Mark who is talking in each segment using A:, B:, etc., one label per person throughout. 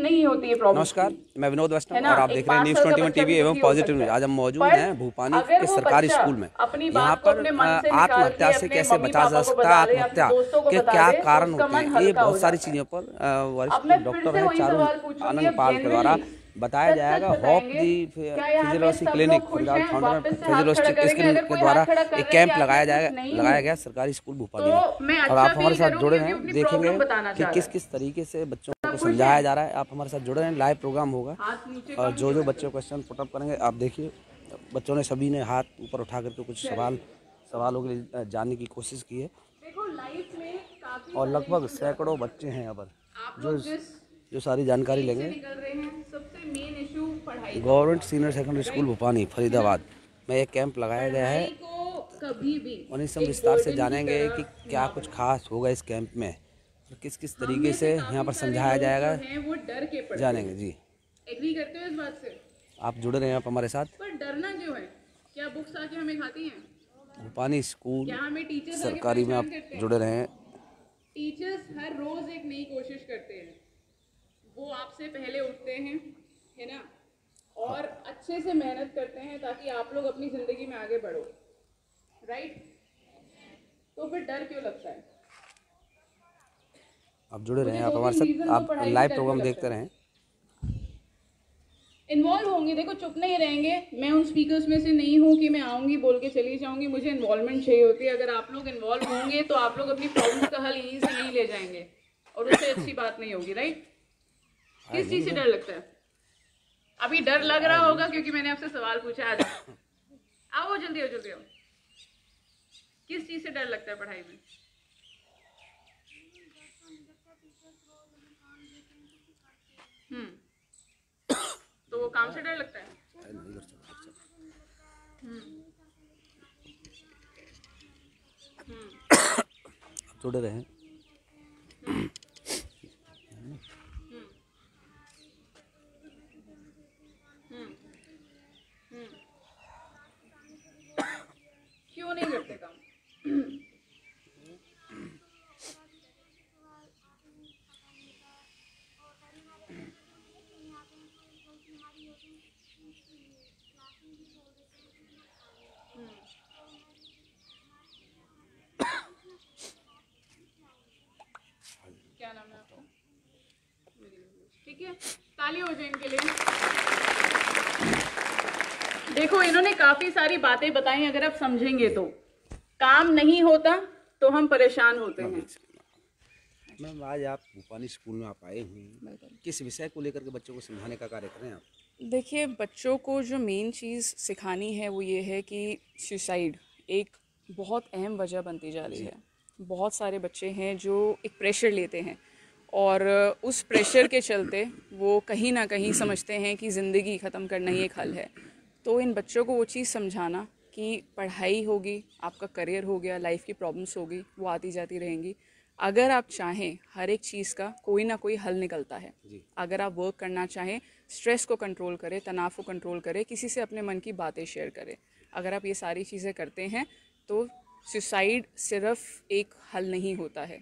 A: नहीं होती है प्रॉब्लम।
B: नमस्कार, मैं विनोद वैष्णव और आप देख रहे हैं न्यूज़ 21 टीवी एवं पॉजिटिव न्यूज। आज हम मौजूद हैं भूपानी के सरकारी स्कूल में। यहाँ पर आत्महत्या से कैसे बचा जा सकता है, आत्महत्या के क्या कारण होते हैं, ये बहुत सारी चीज़ों पर वरिष्ठ डॉक्टर हैं चारू आनंद पाल के द्वारा बताया जाएगा। Hope the physiology clinic Faridabad founder physiology clinic के द्वारा एक कैंप लगाया गया सरकारी स्कूल भूपानी में। और आप हमारे साथ जुड़े हैं, देखेंगे कि किस किस तरीके से बच्चों को समझाया जा रहा है। आप हमारे साथ जुड़े हैं, लाइव प्रोग्राम होगा और जो बच्चे क्वेश्चन पुटअप करेंगे आप देखिए। बच्चों ने सभी ने हाथ ऊपर उठा करके कुछ सवालों के लिए जानने की कोशिश की है और लगभग सैकड़ों बच्चे हैं यहाँ पर जो सारी जानकारी लेंगे। Government senior secondary school Bhupani Faridabad में एक कैंप लगाया गया है। उन्हीं से हम विस्तार से जानेंगे कि क्या कुछ खास होगा इस कैंप में, किस किस तरीके से यहाँ पर समझाया जाएगा, जानेंगे जी।
A: एग्री करते हो इस बात से?
B: आप जुड़े रहे हैं आप हमारे साथ।
A: पर डरना क्यों है? क्या बुक्स आके हमें खाती हैं?
B: भूपानी स्कूल सरकारी में आप जुड़े रहे हैं।
A: टीचर्स हर रोज एक नई कोशिश करते हैं, वो आपसे पहले उठते हैं, है ना, और अच्छे से मेहनत करते हैं ताकि आप लोग अपनी जिंदगी में आगे बढ़ो, राइट? तो फिर डर क्यों लगता है?
B: आप जुड़े रहे हैं आप हमारे साथ, आप लाइव प्रोग्राम देखते रहें,
A: इन्वॉल्व होंगे। देखो चुप नहीं रहेंगे। मैं उन स्पीकर्स में से नहीं हूँ कि मैं आऊँगी बोल के चली जाऊँगी, मुझे इन्वॉल्वमेंट चाहिए होती है। अगर आप लोग इन्वॉल्व होंगे तो आप लोग अपनी प्रॉब्लम्स का हल यहीं से नहीं ले जाएंगे और उससे अच्छी बात नहीं होगी, राइट? किस चीज़ से डर लगता है? अभी डर लग रहा होगा क्योंकि मैंने आपसे सवाल पूछा। आज आओ, जल्दी आओ। किस चीज़ से डर लगता है पढ़ाई में? तो वो काम से डर लगता है।
B: जुड़े रहे।
A: क्यों नहीं करते काम? क्या नाम है आपका? ठीक है, ताली हो जाए इनके लिए। देखो इन्होंने काफी सारी बातें बताई, अगर आप समझेंगे तो। काम नहीं होता तो हम परेशान होते हैं।
B: मैम आज आप भूपानी स्कूल में आप आए हुए, किस विषय को लेकर के बच्चों को समझाने का कार्य कर रहे हैं आप?
C: देखिए, बच्चों को जो मेन चीज़ सिखानी है वो ये है कि सुसाइड एक बहुत अहम वजह बनती जा रही है। बहुत सारे बच्चे हैं जो एक प्रेशर लेते हैं और उस प्रेशर के चलते वो कहीं ना कहीं समझते हैं कि ज़िंदगी ख़त्म करना ही एक हल है। तो इन बच्चों को वो चीज़ समझाना कि पढ़ाई होगी, आपका करियर हो गया, लाइफ की प्रॉब्लम्स होगी, वो आती जाती रहेंगी। अगर आप चाहें, हर एक चीज़ का कोई ना कोई हल निकलता है। अगर आप वर्क करना चाहें, स्ट्रेस को कंट्रोल करें, तनाव को कंट्रोल करें, किसी से अपने मन की बातें शेयर करें, अगर आप ये सारी चीज़ें करते हैं तो सुसाइड सिर्फ एक हल नहीं होता है,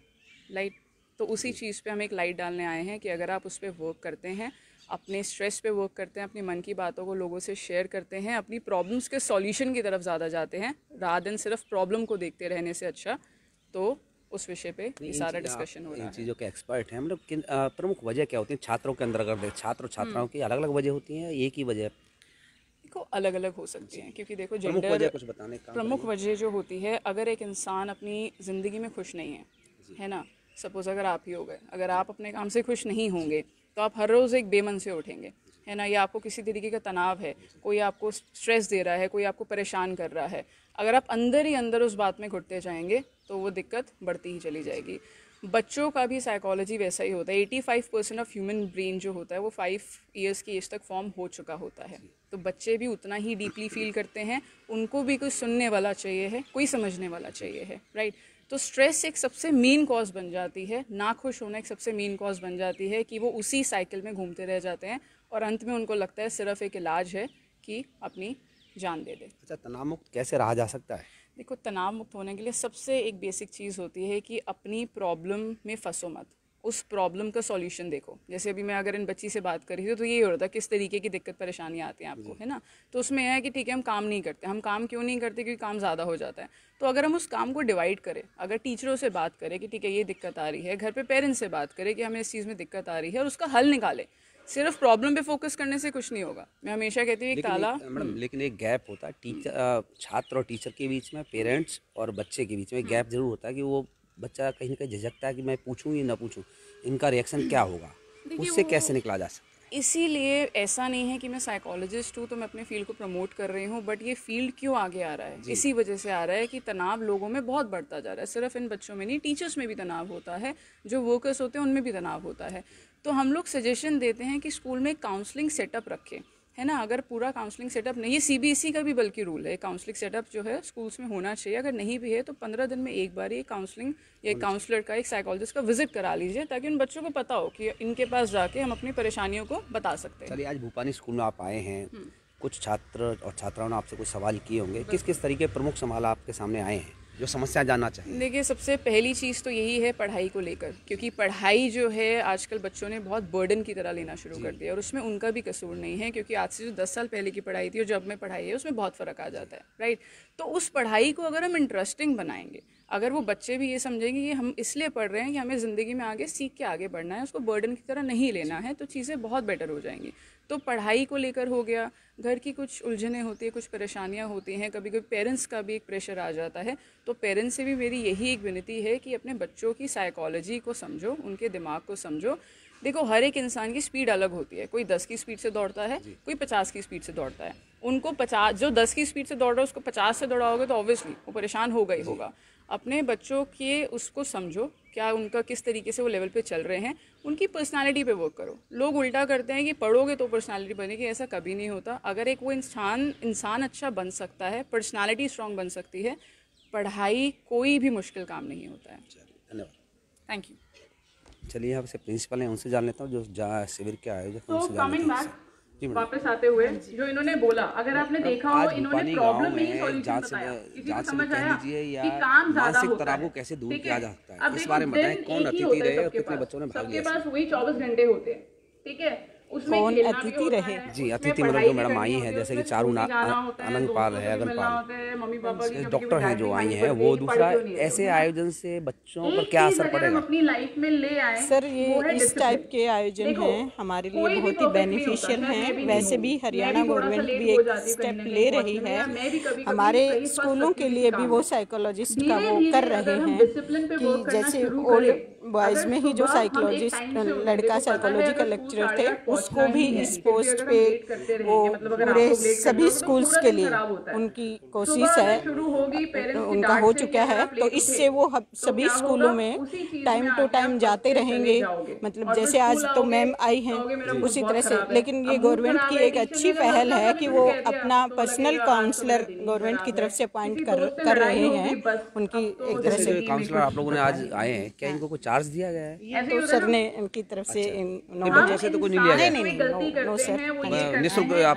C: लाइट। तो उसी चीज़ पे हम एक लाइट डालने आए हैं कि अगर आप उस पर वर्क करते हैं, अपने स्ट्रेस पे वर्क करते हैं, अपनी मन की बातों को लोगों से शेयर करते हैं, अपनी प्रॉब्लम्स के सॉल्यूशन की तरफ ज़्यादा जाते हैं रादर देन सिर्फ प्रॉब्लम को देखते रहने से अच्छा, तो उस विषय पे ये सारा डिस्कशन हो रहा है।
B: इन चीज़ों के एक्सपर्ट हैं, मतलब किन प्रमुख वजह क्या होती है छात्रों के अंदर? अगर छात्र और छात्राओं की अलग अलग वजह होती हैं, एक ही वजह?
C: देखो अलग अलग हो सकती हैं, क्योंकि देखो जेंडर
B: कुछ बताने का
C: प्रमुख वजह जो होती है, अगर एक इंसान अपनी ज़िंदगी में खुश नहीं है ना, सपोज़ अगर आप ही हो गए, अगर आप अपने काम से खुश नहीं होंगे तो आप हर रोज़ एक बेमन से उठेंगे, है ना, या आपको किसी तरीके का तनाव है, कोई आपको स्ट्रेस दे रहा है, कोई आपको परेशान कर रहा है, अगर आप अंदर ही अंदर उस बात में घुटते जाएंगे तो वो दिक्कत बढ़ती ही चली जाएगी। बच्चों का भी साइकोलॉजी वैसा ही होता है। 85% ऑफ ह्यूमन ब्रेन जो होता है वो 5 ईयर्स की एज तक फॉर्म हो चुका होता है। तो बच्चे भी उतना ही डीपली फील करते हैं, उनको भी कोई सुनने वाला चाहिए है, कोई समझने वाला चाहिए है, राइट। तो स्ट्रेस एक सबसे मेन कॉज बन जाती है, ना खुश होना एक सबसे मेन कॉज बन जाती है कि वो उसी साइकिल में घूमते रह जाते हैं और अंत में उनको लगता है सिर्फ एक इलाज है कि अपनी जान दे दे।
B: अच्छा, तनाव मुक्त कैसे रहा जा सकता है?
C: देखो, तनाव मुक्त होने के लिए सबसे एक बेसिक चीज़ होती है कि अपनी प्रॉब्लम में फंसो मत। उस प्रॉब्लम का सॉल्यूशन देखो। जैसे अभी मैं अगर इन बच्ची से बात कर रही थी तो यही हो रहा था किस तरीके की दिक्कत परेशानियाँ आती हैं आपको, है ना। तो उसमें यह है कि ठीक है हम काम नहीं करते, हम काम क्यों नहीं करते, क्योंकि काम ज़्यादा हो जाता है। तो अगर हम उस काम को डिवाइड करें, अगर टीचरों से बात करें कि ठीक है ये दिक्कत आ रही है, घर पे पेरेंट्स से बात करें कि हमें इस चीज़ में दिक्कत आ रही है और उसका हल निकालें। सिर्फ प्रॉब्लम पे फोकस करने से कुछ नहीं होगा। मैं हमेशा कहती हूँ
B: मैडम लेकिन एक गैप होता है टीचर, छात्र और टीचर के बीच में, पेरेंट्स और बच्चे के बीच में गैप जरूर होता है कि वो बच्चा कहीं ना कहीं झिझकता है कि मैं पूछूं या ना पूछूं, इनका रिएक्शन क्या होगा, उससे कैसे निकला जा सकता है।
C: इसीलिए ऐसा नहीं है कि मैं साइकोलॉजिस्ट हूँ तो मैं अपने फील्ड को प्रमोट कर रही हूँ, बट ये फील्ड क्यों आगे आ रहा है, इसी वजह से आ रहा है कि तनाव लोगों में बहुत बढ़ता जा रहा है। सिर्फ इन बच्चों में नहीं, टीचर्स में भी तनाव होता है, जो वर्कर्स होते हैं उनमें भी तनाव होता है। तो हम लोग सजेशन देते हैं कि स्कूल में काउंसलिंग सेटअप रखें, है ना। अगर पूरा काउंसलिंग सेटअप नहीं, ये CBSE का भी बल्कि रूल है, काउंसलिंग सेटअप जो है स्कूल्स में होना चाहिए। अगर नहीं भी है तो 15 दिन में एक बार ये काउंसलिंग या काउंसलर का, एक साइकोलॉजिस्ट का विजिट करा लीजिए, ताकि उन बच्चों को पता हो कि इनके पास जाके हम अपनी परेशानियों को बता सकते हैं।
B: चलिए, आज भूपानी स्कूल में आप आए हैं, कुछ छात्र और छात्राओं ने आपसे कुछ सवाल किए होंगे, किस किस तरीके प्रमुख सवाल आपके सामने आए हैं जो समस्या जानना चाहिए?
C: देखिए, सबसे पहली चीज़ तो यही है पढ़ाई को लेकर, क्योंकि पढ़ाई जो है आजकल बच्चों ने बहुत बर्डन की तरह लेना शुरू कर दिया, और उसमें उनका भी कसूर नहीं है, क्योंकि आज से जो 10 साल पहले की पढ़ाई थी और जब में पढ़ाई है उसमें बहुत फ़र्क आ जाता है, राइट। तो उस पढ़ाई को अगर हम इंटरेस्टिंग बनाएंगे, अगर वो बच्चे भी ये समझेंगे कि हम इसलिए पढ़ रहे हैं कि हमें ज़िंदगी में आगे सीख के आगे बढ़ना है, उसको बर्डन की तरह नहीं लेना है, तो चीज़ें बहुत बेटर हो जाएंगी। तो पढ़ाई को लेकर हो गया, घर की कुछ उलझनें होती है, कुछ परेशानियां होती हैं, कभी कभी पेरेंट्स का भी एक प्रेशर आ जाता है। तो पेरेंट्स से भी मेरी यही एक विनती है कि अपने बच्चों की साइकोलॉजी को समझो, उनके दिमाग को समझो। देखो, हर एक इंसान की स्पीड अलग होती है, कोई 10 की स्पीड से दौड़ता है, कोई 50 की स्पीड से दौड़ता है। उनको 50, जो 10 की स्पीड से दौड़ रहा है उसको 50 से दौड़ाओगे तो ऑब्वियसली वो परेशान होगा ही होगा। अपने बच्चों के उसको समझो, क्या उनका किस तरीके से वो लेवल पे चल रहे हैं, उनकी पर्सनालिटी पे वर्क करो। लोग उल्टा करते हैं कि पढ़ोगे तो पर्सनालिटी बनेगी, ऐसा कभी नहीं होता। अगर एक वो इंसान अच्छा बन सकता है, पर्सनालिटी स्ट्रांग बन सकती है, पढ़ाई कोई भी मुश्किल काम नहीं होता है।
B: धन्यवाद,
C: थैंक यू।
B: चलिए, यहाँ से प्रिंसिपल हैं, उनसे जान लेता हूँ, जो शिविर के आयोजक
A: तो कमिंग बैक वापस आते हुए जो इन्होंने बोला, अगर आपने देखा हो, इन्होंने प्रॉब्लम में ही सॉल्यूशन बताया। किसी को समझ आया कि काम ज्यादा होता है,
B: कैसे दूर किया जा सकता है,
A: अब
B: इस बारे में बताएं। कौन अतिथि रहे और कितने बच्चों ने भाग लिया?
A: सबके पास वही 24 घंटे होते हैं, ठीक है। उसमें
D: कौन अतिथि रहे?
B: जी, अतिथि मतलब जो मैडम आई हैं, जैसे कि चारू अनंगपाल है, अगनपाल,
A: मम्मी पापा की
B: डॉक्टर हैं जो आई हैं, वो दूसरा ऐसे आयोजन से बच्चों पर क्या असर पड़ेगा?
A: अपनी लाइफ में ले आए
D: सर, ये इस टाइप के आयोजन हैं हमारे लिए बहुत ही बेनिफिशियल हैं। वैसे भी हरियाणा गवर्नमेंट भी एक स्टेप ले रही है, हमारे स्कूलों के लिए भी वो साइकोलॉजिस्ट का वो कर रहे हैं कि जैसे ओल्ड बॉयज़ में ही जो साइकोलॉजिस्ट लड़का साइकोलॉजी का लेक्चरर थे, उसको भी इस पोस्ट पे वो पूरे सभी स्कूल्स के लिए उनकी कोशिश है, उनका हो चुका है। तो इससे वो सभी स्कूलों में टाइम टू टाइम जाते रहेंगे। मतलब जैसे आज तो मैम आई हैं उसी तरह से, लेकिन ये गवर्नमेंट की एक अच्छी पहल है कि वो अपना पर्सनल काउंसलर गवर्नमेंट की तरफ से अपॉइंट कर रहे हैं। उनकी एक तरह से
B: काउंसलर आप लोगों ने आज आए हैं, क्या इनको कोई चार्ज दिया गया है?
D: तो सर ने उनकी तरफ से
B: बच्चों से तो कुछ नहीं लिया गया?
D: नो सर,
B: निःशुल्क आप।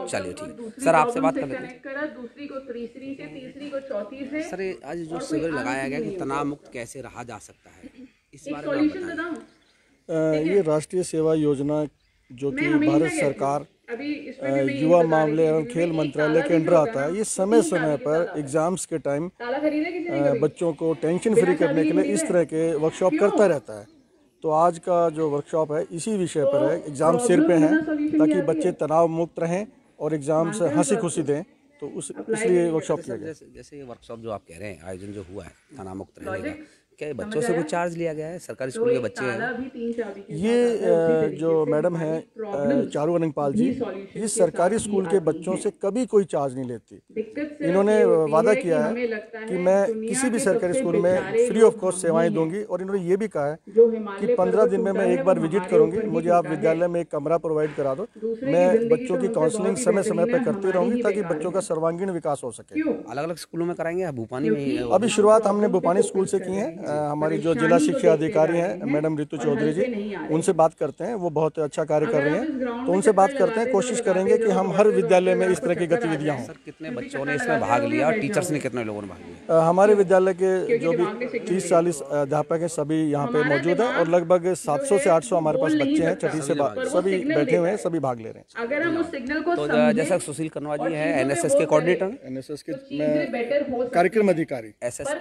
B: चलिए ठीक है सर, आपसे बात कर लेते हैं।
A: दूसरी को तीसरी से, तीसरी को चौथी से।
B: सर, आज जो शिविर लगाया गया कि तनाव मुक्त कैसे रहा जा सकता है, इस बारे में बताएं।
E: ये राष्ट्रीय सेवा योजना जो कि भारत सरकार युवा मामले एवं खेल मंत्रालय के अंडर आता है, ये समय समय पर एग्जाम्स के टाइम बच्चों को टेंशन फ्री करने के लिए इस तरह के वर्कशॉप करता रहता है। तो आज का जो वर्कशॉप है इसी विषय पर है। एग्ज़ाम सिर पे हैं ताकि बच्चे तनाव मुक्त रहें और एग्ज़ाम से हंसी खुशी दें, तो इसलिए वर्कशॉप किया गया।
B: जैसे ये वर्कशॉप जो आप कह रहे हैं, आयोजन जो हुआ है तनाव मुक्त रहने का, क्या बच्चों से कुछ चार्ज लिया गया है? सरकारी स्कूल के बच्चे हैं
E: ये जो मैडम हैं चारू अनंगपाल जी, ये सरकारी स्कूल के बच्चों से कभी कोई चार्ज नहीं लेती। इन्होंने वादा किया है कि मैं किसी भी सरकारी स्कूल में फ्री ऑफ कॉस्ट सेवाएं दूंगी, और इन्होंने ये भी कहा है कि 15 दिन में मैं एक बार विजिट करूंगी, मुझे आप विद्यालय में एक कमरा प्रोवाइड करा दो, मैं बच्चों की काउंसलिंग समय समय पर करती रहूंगी ताकि बच्चों का सर्वांगीण विकास हो सके।
B: अलग अलग स्कूलों में कराएंगे या भूपानी में?
E: अभी शुरुआत हमने भूपानी स्कूल से की है। हमारी जो जिला शिक्षा अधिकारी हैं मैडम रितु चौधरी जी, उनसे बात करते हैं, वो बहुत अच्छा कार्य कर रहे हैं, तो उनसे बात करते हैं। कोशिश करेंगे कि हम हर विद्यालय में इस तरह की गतिविधियां हों।
B: सर, कितने बच्चों ने इसमें भाग लिया और टीचर्स ने कितने लोगों ने भाग लिया?
E: हमारे विद्यालय के जो भी 30-40 अध्यापक हैं सभी यहाँ पे मौजूद हैं और लगभग 700 से 800 हमारे पास बच्चे हैं छठी से सभी बैठे हुए हैं, सभी भाग ले रहे हैं।
A: अगर हम उस सिग्नल को
B: तो जैसा सुशील कनवा जी है एनएसएस के कोऑर्डिनेटर,
E: एनएसएस के कार्यक्रम अधिकारी,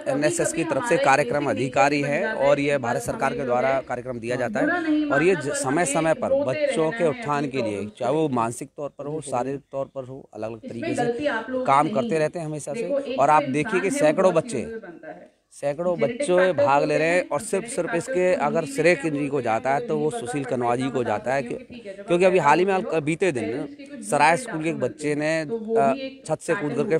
B: एनएसएस की तरफ से कार्यक्रम अधिकारी है और ये भारत सरकार के द्वारा कार्यक्रम दिया जाता है और ये समय समय पर बच्चों के उत्थान के लिए, चाहे वो मानसिक तौर पर हो, शारीरिक तौर पर हो, अलग अलग तरीके से काम करते रहते हैं हमेशा से। और आप देखिए कि सैकड़ों बच्चे भाग ले रहे हैं और सिर्फ इसके अगर श्रेय किन्हीं को जाता है तो वो सुशील कनवा जी को जाता है, क्योंकि अभी हाल ही में बीते दिन सराय स्कूल के एक बच्चे ने छत से कूद करके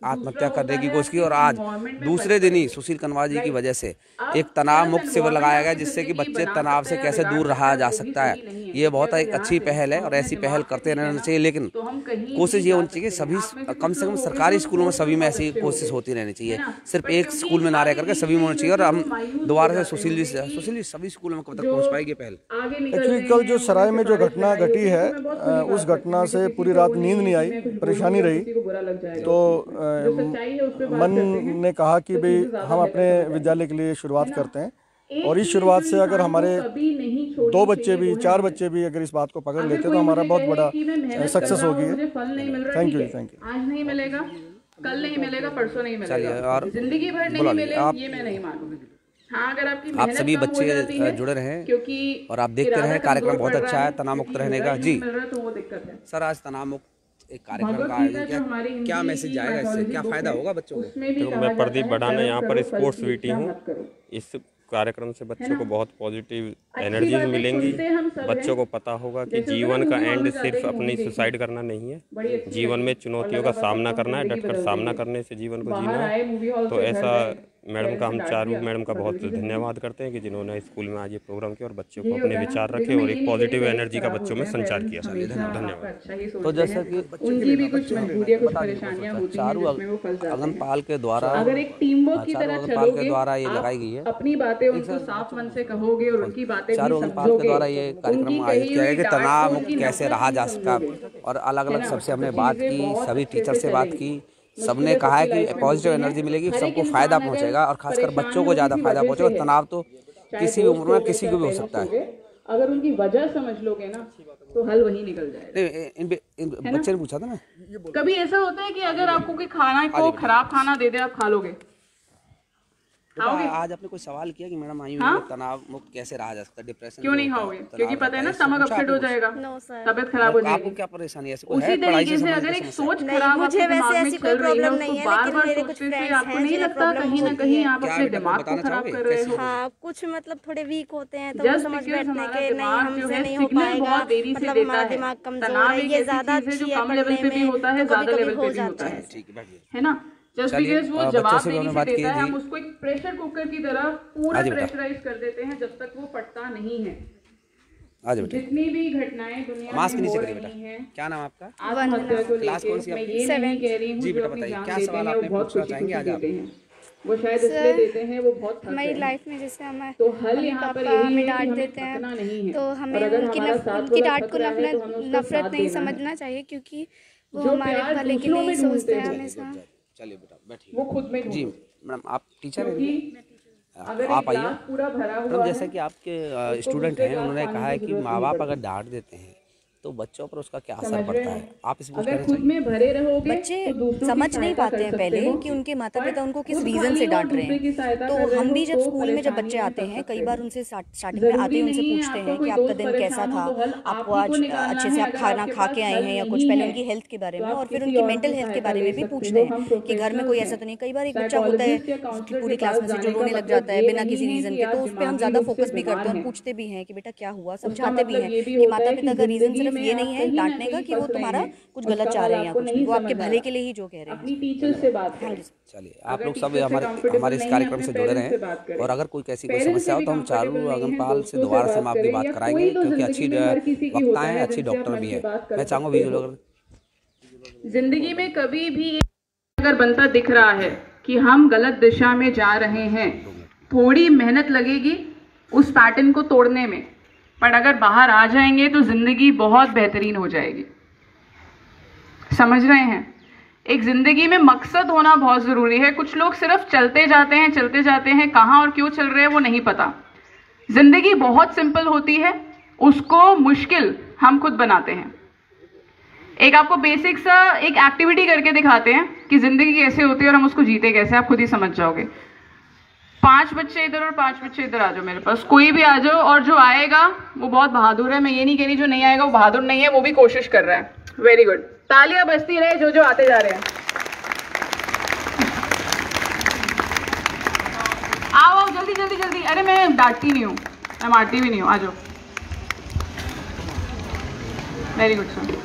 B: आत्महत्या करने की कोशिश की और आज दूसरे दिन ही सुशील कनवा जी की वजह से एक तनाव मुक्त शिविर लगाया गया जिससे कि बच्चे तनाव से कैसे दूर रहा जा सकता है। ये बहुत एक अच्छी पहल है और ऐसी पहल करते रहना चाहिए, लेकिन कोशिश ये होनी चाहिए सभी, कम से कम सरकारी स्कूलों में सभी में ऐसी कोशिश होती रहनी चाहिए, सिर्फ एक स्कूल में ना रह करके सभी में होनी चाहिए। और हम दोबारा से सुशील जी सभी स्कूलों में कब तक पहुँच पाएगी पहल?
E: एक्चुअली कल जो सराय में जो घटना घटी है उस घटना से पूरी रात नींद नहीं आई, परेशानी रही, तो मन ने कहा कि भाई हम अपने विद्यालय के लिए शुरुआत करते हैं और इस शुरुआत से अगर हमारे 2 बच्चे भी 4 बच्चे भी अगर इस बात को पकड़ लेते तो हमारा बहुत बड़ा सक्सेस होगी। Thank you.
A: आज नहीं मिलेगा, कल नहीं मिलेगा, परसों नहीं मिलेगा, जिंदगी भर नहीं मिलेगा, ये मैं नहीं मानूंगी। हाँ, अगर
B: आप सभी बच्चे जुड़े रहें और आप देखते रहें, कार्यक्रम बहुत अच्छा है तनाव मुक्त रहने का। जी सर, आज तनाव मुक्त एक कार्यक्रम का आयोजन, क्या मैसेज जाएगा इससे, क्या फायदा होगा बच्चों को?
F: तो मैं प्रदीप बढ़ाना यहाँ पर स्पोर्ट्स वीटी हूँ। इस कार्यक्रम से बच्चों को बहुत पॉजिटिव एनर्जीज मिलेंगी। बच्चों को पता होगा कि जीवन का एंड सिर्फ अपनी सुसाइड करना नहीं है, जीवन में चुनौतियों का सामना करना है, डटकर सामना करने से जीवन को जीना है। तो ऐसा मैडम का, हम चारू मैडम का बहुत धन्यवाद करते हैं कि जिन्होंने स्कूल में आज ये प्रोग्राम किया और बच्चों को अपने विचार रखे और एक पॉजिटिव एनर्जी का बच्चों में संचार किया। धन्यवाद।
B: तो जैसा कि
A: उनकी भी कुछ मजबूरियां, कुछ परेशानियां होती हैं जिसमें वो फंस जाते हैं।
B: अगनपाल के द्वारा,
A: अगर एक टीम वर्क की तरह चलोगे,
B: के द्वारा ये लगाई गई है,
A: अपनी बातें उनको साफ मन से कहोगे और उनकी बातें भी
B: अगनपाल के द्वारा ये कार्यक्रम आयोजित किया गया कि तनाव मुक्त कैसे रहा जा सकता, और अलग अलग सबसे हमने बात की, सभी टीचर से बात की, सबने कहा है कि पॉजिटिव एनर्जी मिलेगी, सबको फायदा पहुंचेगा और खासकर बच्चों को ज़्यादा फायदा पहुंचेगा। तनाव तो किसी भी उम्र में किसी को भी हो सकता है,
A: अगर उनकी वजह समझ लोगे ना तो हल वही निकल जाएगा।
B: इन बच्चे ने पूछा था ना,
A: कभी ऐसा होता है कि अगर आपको कोई खाना को खराब खाना दे दे, आप खा लोगे?
B: आज आपने कोई सवाल किया कि मैडम आयु में तनाव मुक्त कैसे रहा जा सकता है, डिप्रेशन
A: क्यों नहीं खाओगे? क्योंकि पता है ना स्टमक अपसेट हो जाएगा, तबीयत खराब हो जाएगी।
B: आपको क्या परेशानी है?
A: उसी तरीके से अगर एक सोच खराब आपके दिमाग में चल रही है, उसको बार-बार सोचने से आपको नहीं लगता कहीं ना कहीं आप अपने दिमाग को खराब कर रहे हो?
G: हाँ, कुछ मतलब थोड़े वीक होते हैं तो समझ बैठने के नहीं, हमसे नहीं हो पाएगा, मतलब हमारा दिमाग कमजोर है, ये ज्यादा अच्छी है,
A: कम लेवल पे भी होता है, ज्यादा लेवल पे भी होता है ना। जस्ट बिकॉज वो जवाब देरी से देता है, हम उसको एक प्रेशर कुकर की तरह पूरा प्रेशराइज कर देते हैं जब तक वो फटता नहीं है। जितनी भी घटनाएं दुनिया में हो रही हैं,
B: क्या नाम आपका?
A: आत्महत्या को लेकर मैं ये नहीं कह रही हूँ जो अपनी जान देते हैं वो बहुत खुशी देते हैं, वो शायद इसलिए देते हैं वो बहुत
G: हमारी लाइफ में जैसे हमें
A: तो हल यहाँ पर यही है
G: डांट
A: कि
G: देते हैं
A: नहीं है,
G: तो हमें उनकी डांट को नफरत नहीं समझना चाहिए, क्योंकि वो हमारे भले के लिए सोचते हैं हमेशा।
B: चलिए बेटा बैठिए।
A: वो खुद में
B: जी मैडम, आप टीचर हैं, आप आइए। मैडम, जैसा कि आपके स्टूडेंट हैं, उन्होंने कहा है कि माँ बाप अगर डांट देते हैं तो बच्चों पर उसका क्या असर पड़ता है, आप इस
A: अगर खुद में भरे रहोगे
H: बच्चे समझ नहीं पाते हैं पहले कि उनके माता पिता उनको किस रीज़न से डांट रहे हैं। तो हम भी जब स्कूल में जब बच्चे आते हैं, कई बार उनसे स्टार्टिंग में आते हैं, उनसे पूछते हैं कि आपका दिन कैसा था, आपको आज अच्छे से आप खाना खा के आए हैं या कुछ, पहले उनकी हेल्थ के बारे में और फिर उनकी मेंटल हेल्थ के बारे में भी पूछते हैं कि घर में कोई ऐसा तो नहीं। कई बार एक बच्चा होता है कि पूरी क्लास में से जो रोने लग जाता है बिना किसी रीज़न के, तो उस पर हम ज़्यादा फोकस भी करते हैं और पूछते भी हैं कि बेटा क्या हुआ, समझाते भी हैं कि माता पिता का रीज़न सिर्फ ये नहीं है डांटने का कि वो तुम्हारा कुछ गलत चाह रहे हैं या कुछ, वो आपके भले के लिए ही जो कह रहे हैं।
A: अपनी टीचर से बात करें।
B: चलिए, आप लोग सब हमारे इस कार्यक्रम से जुड़े रहें और अगर कोई समस्या हो तो हम चारू अगनपाल से दोबारा से हम आपकी बात कराएंगे, क्योंकि अच्छी वक्ता हैं, अच्छी डॉक्टर भी है। मैं चाहूँगा वीडियो
A: जिंदगी में कभी भी अगर बनता दिख रहा है कि हम गलत दिशा में जा रहे हैं, थोड़ी मेहनत लगेगी उस पैटर्न को तोड़ने में, पर अगर बाहर आ जाएंगे तो जिंदगी बहुत बेहतरीन हो जाएगी। समझ रहे हैं? एक ज़िंदगी में मकसद होना बहुत ज़रूरी है। कुछ लोग सिर्फ चलते जाते हैं, कहाँ और क्यों चल रहे हैं वो नहीं पता। ज़िंदगी बहुत सिंपल होती है, उसको मुश्किल हम खुद बनाते हैं। एक आपको बेसिक सा एक एक्टिविटी करके दिखाते हैं कि ज़िंदगी कैसे होती है और हम उसको जीते कैसे, आप खुद ही समझ जाओगे। 5 बच्चे इधर और 5 बच्चे इधर आ जाओ मेरे पास, कोई भी आ जाओ, और जो आएगा वो बहुत बहादुर है। मैं ये नहीं कह रही जो नहीं आएगा वो बहादुर नहीं है, वो भी कोशिश कर रहा है। वेरी गुड, तालियां बजती रहे जो आते जा रहे हैं। आओ जल्दी जल्दी जल्दी। अरे मैं डांटती नहीं हूँ, मैं मारती भी नहीं हूँ, आ जाओ। वेरी गुड सर,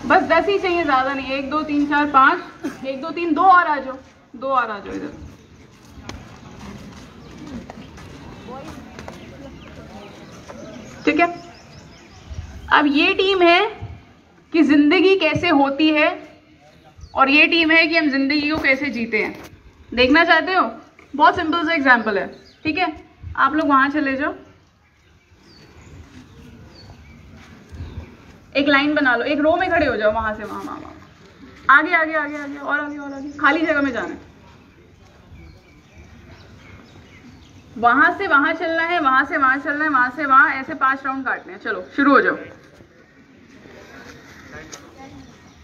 A: बस 10 ही चाहिए, ज़्यादा नहीं। 1 2 3 4 5, 1 2 3, 2 और आ जाओ, 2 और आ जाओ इधर। ठीक है, अब ये टीम है कि ज़िंदगी कैसे होती है और ये टीम है कि हम ज़िंदगी को कैसे जीते हैं। देखना चाहते हो? बहुत सिंपल सा एग्जाम्पल है, ठीक है। आप लोग वहाँ चले जाओ, एक लाइन बना लो, एक रो में खड़े हो जाओ, वहाँ से वहाँ आगे आगे आगे आगे और आगे और आगे, खाली जगह में जाना है। वहाँ से वहाँ चलना है, वहाँ से वहाँ चलना है, वहाँ से वहाँ, ऐसे 5 राउंड काटने हैं। चलो शुरू हो जाओ।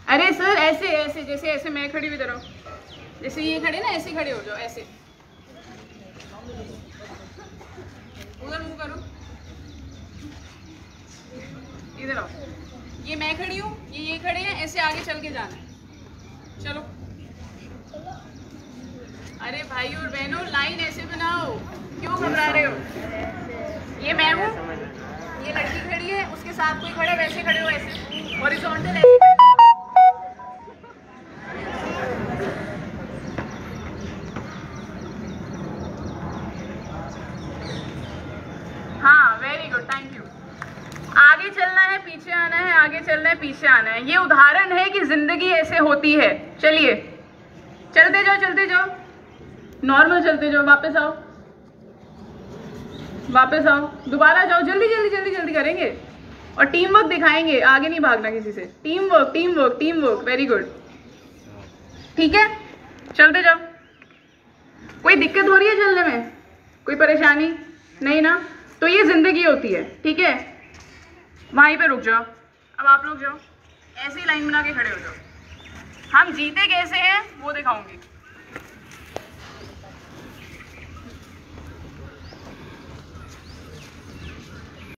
A: अरे सर ऐसे ऐसे, जैसे ऐसे मैं खड़ी हुई, इधर आओ, जैसे ये खड़े ना, ऐसे खड़े हो जाओ, ऐसे उधर मुंह करो, इधर आओ। ये मैं खड़ी हूँ, ये खड़े हैं, ऐसे आगे चल के जाना है। चलो। अरे भाई और बहनों, लाइन ऐसे बनाओ, क्यों घबरा रहे हो? ये मैं हूँ, ये लड़की खड़ी है, उसके साथ कोई खड़ा, वैसे खड़े हो, ऐसे हॉरिजॉन्टल ऐसे। हाँ वेरी गुड, थैंक यू। आगे चलना है, पीछे आना है, आगे चलना है, पीछे आना है। ये उदाहरण है कि जिंदगी ऐसे होती है। चलिए चलते जाओ, नॉर्मल चलते जाओ, वापस आओ, दोबारा जाओ, जल्दी जल्दी जल्दी जल्दी करेंगे और टीम वर्क दिखाएंगे। आगे नहीं भागना किसी से, टीम वर्क। वेरी गुड, ठीक है, चलते जाओ। कोई दिक्कत हो रही है चलने में? कोई परेशानी नहीं ना? तो ये जिंदगी होती है, ठीक है। वहीं पे रुक जाओ। अब आप लोग जाओ, ऐसे ही लाइन बना के खड़े हो जाओ। हम जीते कैसे हैं वो दिखाऊंगी।